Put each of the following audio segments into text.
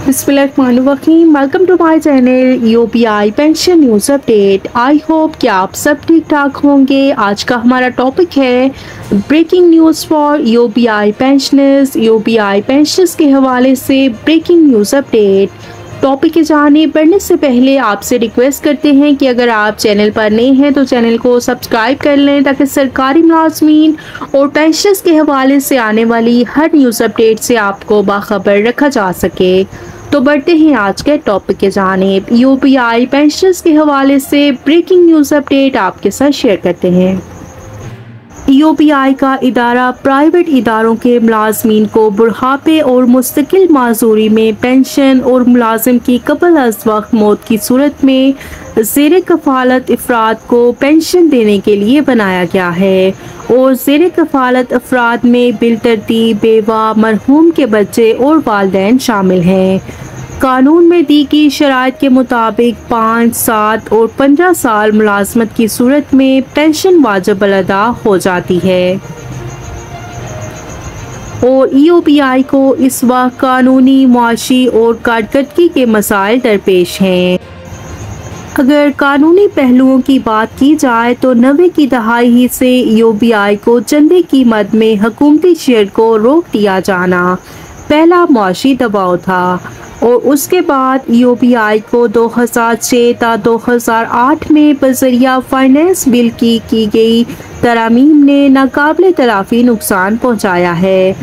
बिस्मिल्लाहिर्रहमानिर्रहीम। Welcome to my channel UPI pension news update. I hope कि आप सब ठीक ठाक होंगे। आज का हमारा टॉपिक है breaking news for UPI pensioners. UPI pensioners के हवाले से ब्रेकिंग न्यूज़ अपडेट। टॉपिक के जाने बढ़ने से पहले आपसे रिक्वेस्ट करते हैं कि अगर आप चैनल पर नए हैं तो चैनल को सब्सक्राइब कर लें ताकि सरकारी मुलाजमीन और पेंशनर्स के हवाले से आने वाली हर न्यूज़ अपडेट से आपको बाखबर रखा जा सके। तो बढ़ते हैं आज के टॉपिक के जानिब। यूपीआई पेंशनर्स के हवाले से ब्रेकिंग न्यूज़ अपडेट आपके साथ शेयर करते हैं। यूपीआई का इदारा प्राइवेट इदारों के मुलाजमीन को बुढ़ापे और मुस्तकिल माजूरी में पेंशन और मुलाजिम की कबल अज वक्त मौत की सूरत में ज़ेर कफ़ालत अफराद को पेंशन देने के लिए बनाया गया है और ज़ेर कफ़ालत अफराद में बिलतरतीब बेवा, मरहूम के बच्चे और वालिदैन शामिल हैं। कानून में दी गई शराइत के मुताबिक 5, 7 और 15 साल मुलाजमत की सूरत में पेंशन वाजिब अदा हो जाती है और यूपीआई को इस वक्त कानूनी, मुआशी और कारकर्दगी के मसाइल दरपेश हैं। अगर कानूनी पहलुओं की बात की जाए तो 90 की दहाई ही से यूपीआई को चंदे की मद में हुकूमती शेयर को रोक दिया जाना पहला मुआशी दबाव था और उसके बाद यूपीआई को 2006 ता 2008 में बजरिया फाइनेंस बिल की गई तरामीम ने नाकाबिले तलाफी नुकसान पहुंचाया है,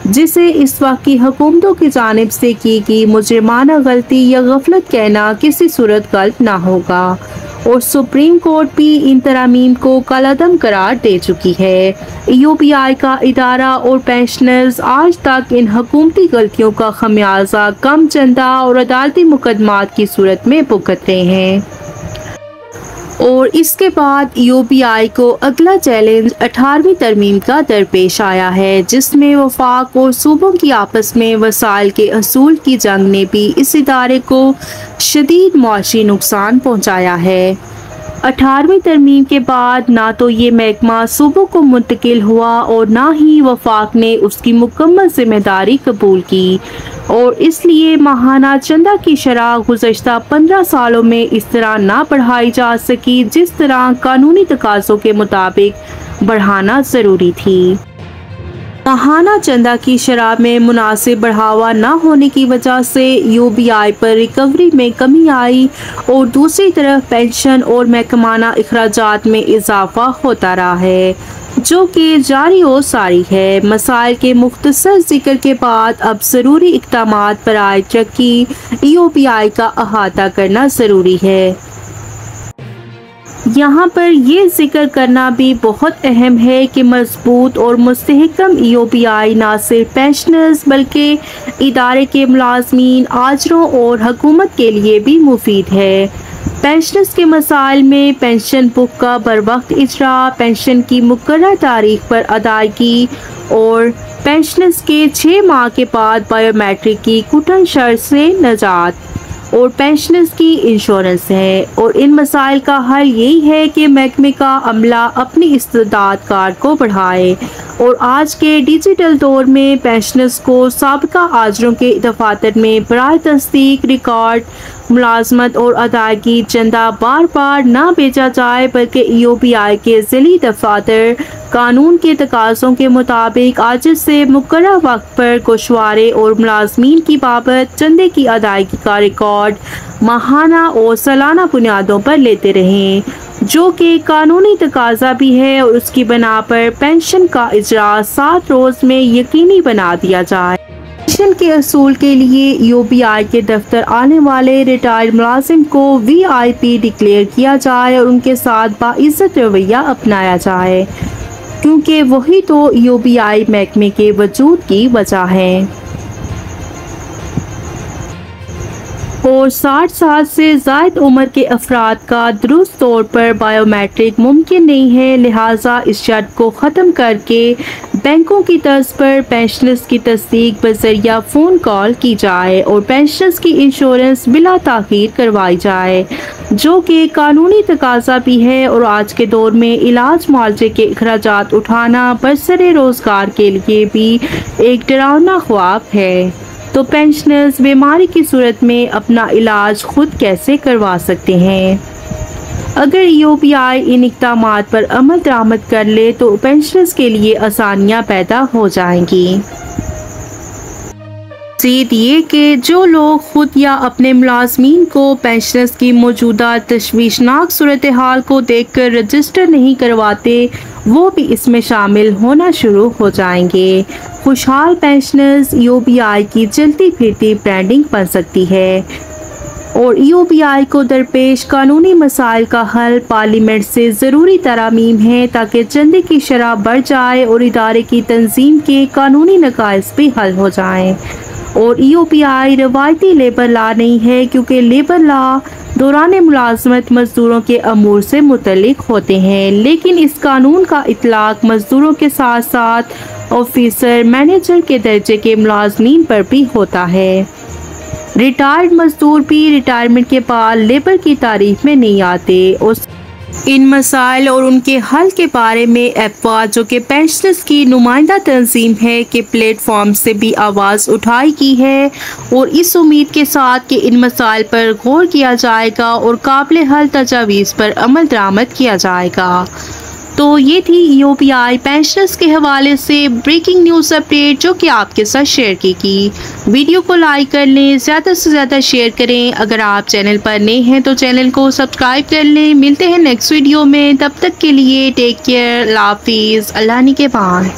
जिसे इस वक्त की हुकूमतों की जानिब से की गई मुजरिमाना गलती या गफलत कहना किसी सूरत गलत ना होगा और सुप्रीम कोर्ट भी इन तरामीम को कलअदम करार दे चुकी है। यूपीआई का इदारा और पेंशनर्स आज तक इन हुकूमती गलतियों का खमियाजा कम चंदा और अदालती मुकदमात की सूरत में भुगत रहे हैं और इसके बाद यूपीआई को अगला चैलेंज 18वीं तरमीम का दरपेश आया है, जिसमें वफाक और सूबों की आपस में वसाइल के असूल की जंग ने भी इस इदारे को शदीद मुआशी नुकसान पहुंचाया है। 18वीं तरमीम के बाद ना तो ये महकमा सूबों को मुंतकिल हुआ और ना ही वफाक ने उसकी मुकम्मल जिम्मेदारी कबूल की और इसलिए माहाना चंदा की शरह गुज़श्ता 15 सालों में इस तरह ना बढ़ाई जा सकी जिस तरह कानूनी तकाज़ों के मुताबिक बढ़ाना ज़रूरी थी। माहाना चंदा की शरह में मुनासिब बढ़ावा न होने की वजह से यूपीआई पर रिकवरी में कमी आई और दूसरी तरफ पेंशन और महकमाना अखराजात में इजाफा होता रहा है, जो कि जारी और सारी है। मसाइल के मुख्तसर जिक्र के बाद अब ज़रूरी इक़दामात पर आए जबकि यूपीआई का अहाता करना ज़रूरी है। यहाँ पर ये जिक्र करना भी बहुत अहम है कि मजबूत और मुस्तहकम यूपीआई न सिर्फ पेंशनर्स बल्कि इदारे के मुलाजमीन, आजरों और हुकूमत के लिए भी मुफीद है। पेंशनर्स के मसाइल में पेंशन बुक का बरवक्त इजरा, पेंशन की मुकर्रर तारीख पर अदायगी और पेंशनर्स के 6 माह के बाद बायोमेट्रिक की कुटन शर्त से नजात और पेंशनर्स की इंश्योरेंस है और इन मसाइल का हल यही है कि महकमे का अमला अपनी इस्तेदाद कार्ड को बढ़ाए और आज के डिजिटल दौर में पेंशनर्स को साबिका आजरों के दफातर में बराए तस्दीक रिकॉर्ड मुलाजमत और अदायगी चंदा बार बार ना भेजा जाए बल्कि यूपीआई के ज़िली दफातर कानून के तकाज़ों के मुताबिक आज से मुकर्रर वक्त पर गोशवारे और मुलाजमीन की बाबत चंदे की अदायगी का रिकॉर्ड माहाना और सालाना बुनियादों पर लेते रहें, जो कि कानूनी तकाजा भी है और उसकी बना पर पेंशन का इजरा 7 रोज़ में यकीनी बना दिया जाए। पेंशन के असूल के लिए यूपीआई के दफ्तर आने वाले रिटायर्ड मुलाजिम को वीआईपी डिक्लेयर किया जाए और उनके साथ बाइज्जत रवैया अपनाया जाए, क्योंकि वही तो यूपीआई महकमे के वजूद की वजह है। और 60 साल से ज़ायद उम्र के अफराद का दुरुस्त तौर पर बायोमेट्रिक मुमकिन नहीं है, लिहाजा इस शर्त को ख़त्म करके बैंकों की तर्ज पर पेंशनर्स की तस्दीक बज़रिया फ़ोन कॉल की जाए और पेंशनर्स की इंश्योरेंस बिला ताख़ीर करवाई जाए, जो कि कानूनी तकाजा भी है और आज के दौर में इलाज मुआवजे के अखराजात उठाना बरसरे रोज़गार के लिए भी एक डरावना ख्वाब है। तो पेंशनर्स बीमारी की सूरत में अपना इलाज खुद कैसे करवा सकते हैं। अगर EOPI इन इक़दामात पर अमल दरामद कर ले तो पेंशनर्स के लिए आसानियां पैदा हो जाएंगी। मज़ीद ये कि जो लोग खुद या अपने मुलाजमीन को पेंशनर्स की मौजूदा तशवीशनाक सूरत हाल को देखकर रजिस्टर नहीं करवाते, वो भी इसमें शामिल होना शुरू हो जाएंगे। खुशहाल पेंशनर्स EOPI की चलती फिरती ब्रांडिंग बन सकती है और EOPI को दरपेश कानूनी मसाइल का हल पार्लियामेंट से ज़रूरी तरामीम है ताकि चंदे की शरह बढ़ जाए और इदारे की तंजीम के कानूनी नकाइस भी हल हो जाएं। और EOPI रवायती लेबर लॉ नहीं है, क्योंकि लेबर लॉ दौरान मुलाजमत मजदूरों के अमूर से मुतल्लिक होते हैं, लेकिन इस कानून का इतलाक मजदूरों के साथ साथ ऑफिसर मैनेजर के दर्जे के मुलाजमीन पर भी होता है। रिटायर्ड मजदूर भी रिटायरमेंट के बाद लेबर की तारीफ में नहीं आते और इन मसाइल और उनके हल के बारे में एफवा, जो कि पेंशनर्स की नुमाइंदा तंजीम है, के प्लेटफॉर्म से भी आवाज़ उठाई की है और इस उम्मीद के साथ कि इन मसाइल पर गौर किया जाएगा और काबिल हल तजावीज़ पर अमल दरामद किया जाएगा। तो ये थी EOPI पेंशनर्स के हवाले से ब्रेकिंग न्यूज़ अपडेट जो कि आपके साथ शेयर की। वीडियो को लाइक कर लें, ज़्यादा से ज़्यादा शेयर करें। अगर आप चैनल पर नए हैं तो चैनल को सब्सक्राइब कर लें। मिलते हैं नेक्स्ट वीडियो में, तब तक के लिए टेक केयर, अल्लाह हाफिज़, अल्लाह निगहबान।